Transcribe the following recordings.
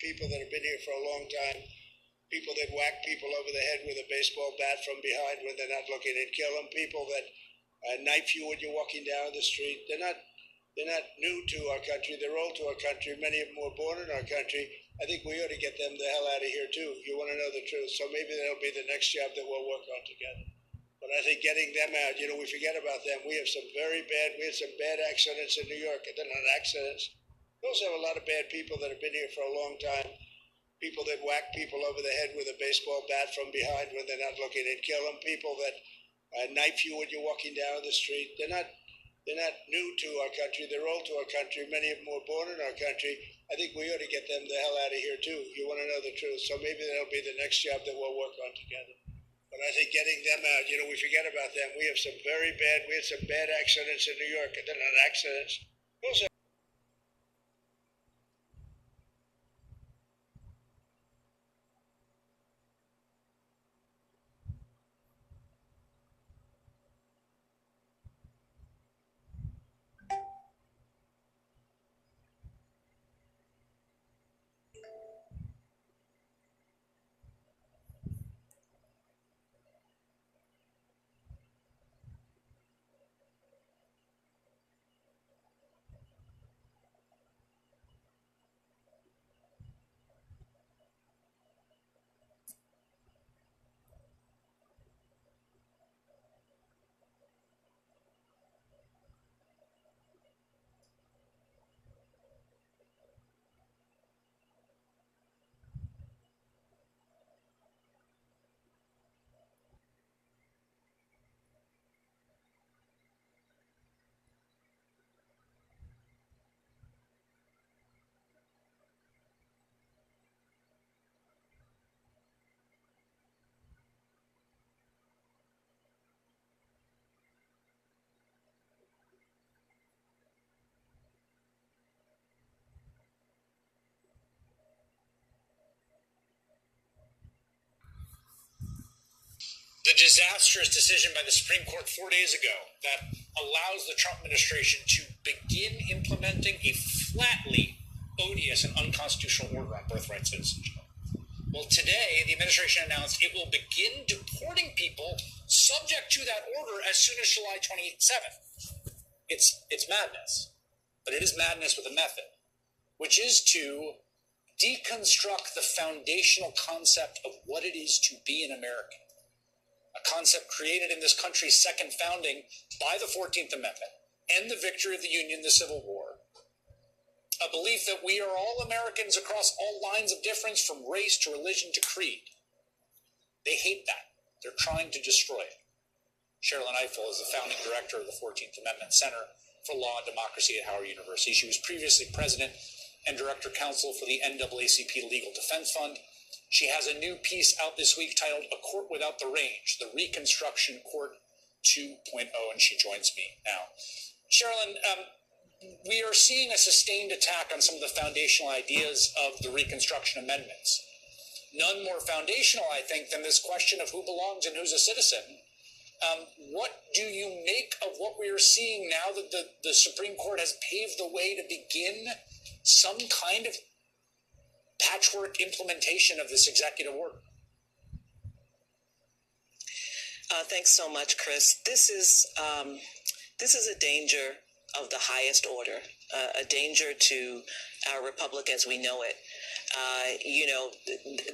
people that have been here for a long time, people that whack people over the head with a baseball bat from behind when they're not looking and kill them, people that knife you when you're walking down the street. They're not new to our country. They're old to our country. Many of them were born in our country. I think we ought to get them the hell out of here too. You want to know the truth. So maybe that'll be the next job that we'll work on together. But I think getting them out, we forget about them. We had some bad accidents in New York. They're not accidents. We also have a lot of bad people that have been here for a long time. People that whack people over the head with a baseball bat from behind when they're not looking and kill them. People that knife you when you're walking down the street. They're not new to our country. They're old to our country. Many of them were born in our country. I think we ought to get them the hell out of here too. You want to know the truth. So maybe that'll be the next job that we'll work on together. But I think getting them out, we forget about them. We had some bad accidents in New York. They're not accidents. We also the disastrous decision by the Supreme Court 4 days ago that allows the Trump administration to begin implementing a flatly odious and unconstitutional order on birthright citizenship. Well, today, the administration announced it will begin deporting people subject to that order as soon as July 27th. It's madness, but it is madness with a method, which is to deconstruct the foundational concept of what it is to be an American. A concept created in this country's second founding by the 14th Amendment and the victory of the Union, the Civil War. A belief that we are all Americans across all lines of difference, from race to religion to creed. They hate that. They're trying to destroy it. Sherilyn Ifill is the founding director of the 14th Amendment Center for Law and Democracy at Howard University. She was previously president and director counsel for the NAACP Legal Defense Fund. She has a new piece out this week titled A Court Without the Range, the Reconstruction Court 2.0, and she joins me now. Sherilyn, we are seeing a sustained attack on some of the foundational ideas of the Reconstruction Amendments. None more foundational, I think, than this question of who belongs and who's a citizen. What do you make of what we are seeing now that the Supreme Court has paved the way to begin some kind of patchwork implementation of this executive order? Thanks so much, Chris. This is a danger of the highest order, a danger to our republic as we know it.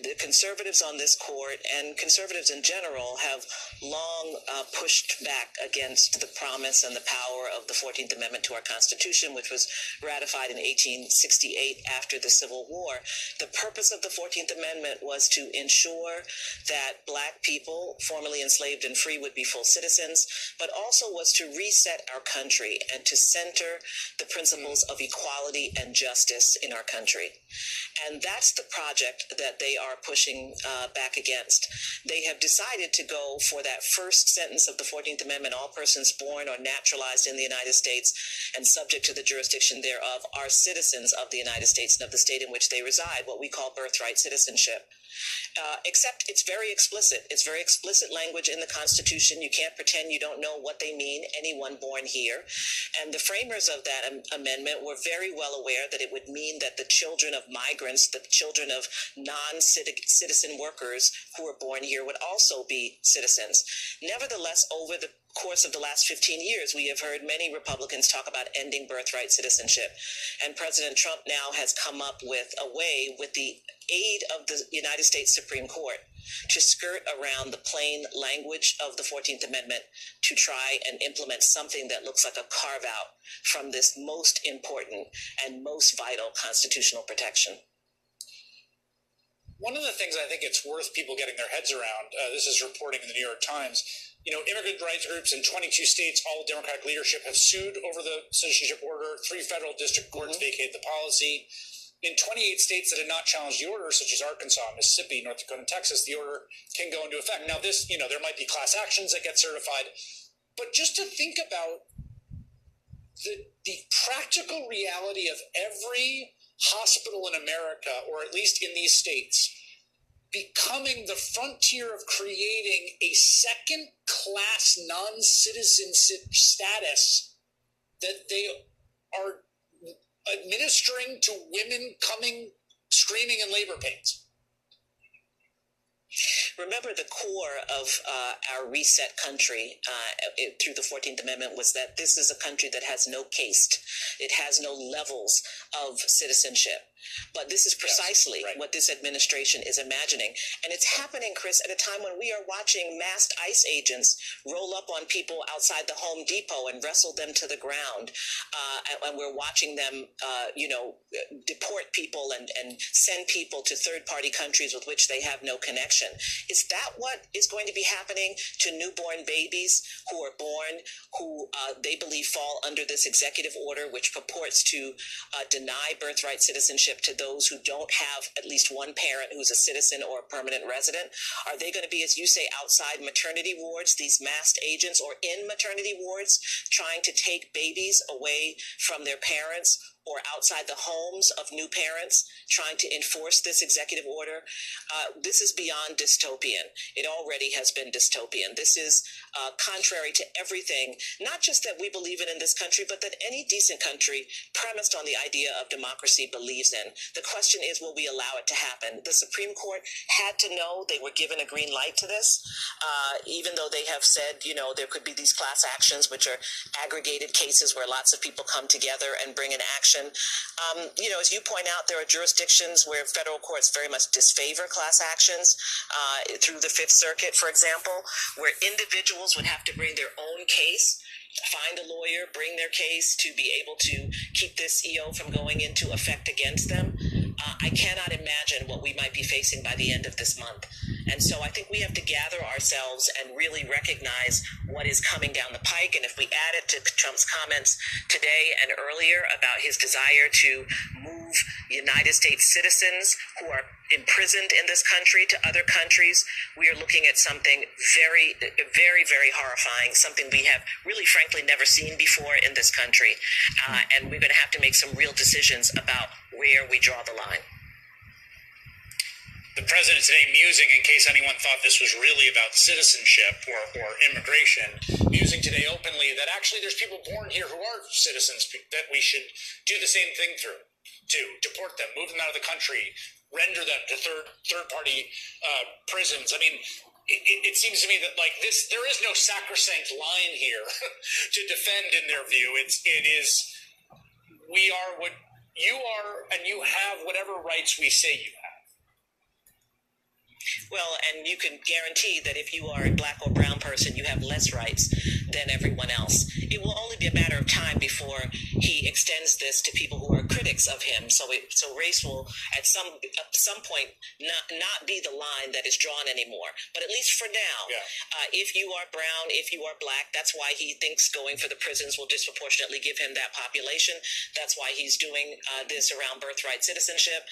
The conservatives on this court and conservatives in general have long pushed back against the promise and the power of the 14th Amendment to our Constitution, which was ratified in 1868 after the Civil War. The purpose of the 14th Amendment was to ensure that Black people, formerly enslaved and free, would be full citizens, but also was to reset our country and to center the principles of equality and justice in our country. And that's the project that they are pushing back against. They have decided to go for that first sentence of the 14th Amendment: all persons born or naturalized in the United States and subject to the jurisdiction thereof are citizens of the United States and of the state in which they reside, what we call birthright citizenship. Except it's very explicit. It's very explicit language in the Constitution. You can't pretend you don't know what they mean, anyone born here. And the framers of that amendment were very well aware that it would would mean that the children of migrants, the children of non-citizen workers who were born here would also be citizens. Nevertheless, over the course of the last 15 years, we have heard many Republicans talk about ending birthright citizenship. And President Trump now has come up with a way, with the aid of the United States Supreme Court, to skirt around the plain language of the 14th Amendment to try and implement something that looks like a carve out from this most important and most vital constitutional protection. One of the things I think it's worth people getting their heads around, this is reporting in the New York Times, immigrant rights groups in 22 states, all Democratic leadership, have sued over the citizenship order. 3 federal district courts vacated the policy. In 28 states that had not challenged the order, such as Arkansas, Mississippi, North Dakota, and Texas, the order can go into effect. Now, this, there might be class actions that get certified, but just to think about the practical reality of every hospital in America, or at least in these states, becoming the frontier of creating a second-class non-citizen status that they are administering to women coming screaming in labor pains. Remember, the core of our reset country through the 14th Amendment was that this is a country that has no caste. It has no levels of citizenship. But this is precisely what this administration is imagining. And it's happening, Chris, at a time when we are watching masked ICE agents roll up on people outside the Home Depot and wrestle them to the ground. And we're watching them, deport people and send people to third-party countries with which they have no connection. Is that what is going to be happening to newborn babies who are born, who they believe fall under this executive order, which purports to deny birthright citizenship to those who don't have at least one parent who's a citizen or a permanent resident? Are they going to be, as you say, outside maternity wards, these masked agents, or in maternity wards, trying to take babies away from their parents, or outside the homes of new parents, trying to enforce this executive order? This is beyond dystopian. It already has been dystopian. This is contrary to everything, not just that we believe in this country, but that any decent country premised on the idea of democracy believes in. The question is, will we allow it to happen? The Supreme Court had to know. They were given a green light to this, even though they have said, there could be these class actions, which are aggregated cases where lots of people come together and bring an action. As you point out, there are jurisdictions where federal courts very much disfavor class actions, through the Fifth Circuit, for example, where individuals would have to bring their own case, find a lawyer, bring their case to be able to keep this EO from going into effect against them. I cannot imagine what we might be facing by the end of this month. And so I think we have to gather ourselves and really recognize what is coming down the pike. And if we add it to Trump's comments today and earlier about his desire to move United States citizens who are imprisoned in this country to other countries, we are looking at something very, very, very horrifying, something we have really, frankly, never seen before in this country. And we're going to have to make some real decisions about where we draw the line. The president today musing, in case anyone thought this was really about citizenship or immigration, musing today openly that actually there's people born here who are citizens that we should do the same thing to deport them, move them out of the country, render them to third-party prisons. I mean, it seems to me that there is no sacrosanct line here to defend in their view. It is we are what you are, and you have whatever rights we say you have. Well, and you can guarantee that if you are a black or brown person, you have less rights than everyone else. It will only be a matter of time before he extends this to people who are critics of him. So race will, at some point, not be the line that is drawn anymore. But at least for now, if you are brown, if you are black, that's why he thinks going for the prisons will disproportionately give him that population. That's why he's doing this around birthright citizenship.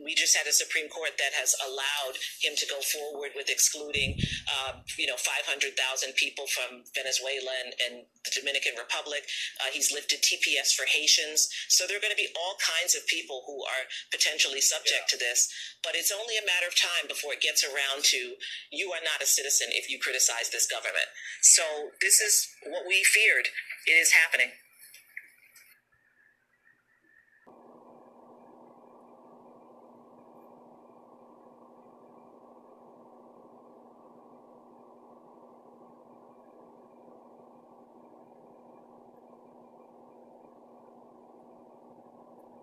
We just had a Supreme Court that has allowed him to go forward with excluding 500,000 people from Venezuela and the Dominican Republic. He's lifted TPS for Haitians. So there are going to be all kinds of people who are potentially subject to this. But it's only a matter of time before it gets around to, you are not a citizen if you criticize this government. So this is what we feared. It is happening.